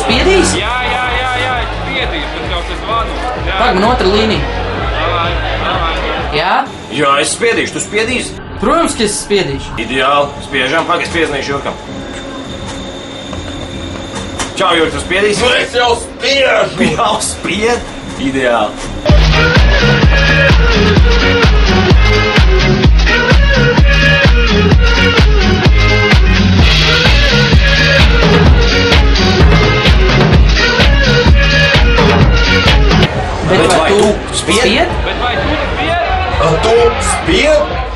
spiedīs? Jā, es spiedīšu, bet jau te zvanu. Pag, man otra līnija. Davai. Jā? Jā, es spiedīšu, tu spiedīsi? Protams, ka es spiedīšu. Ideāli, spiežam, pag, es piezīmēšu Jurkam. Čau, Jurk, tu spiedīsi? Nu, es jau spiežu! Jau spied? Ideāli. Bet vai tu spied? spied? Bet vai tu spied? Tu spied?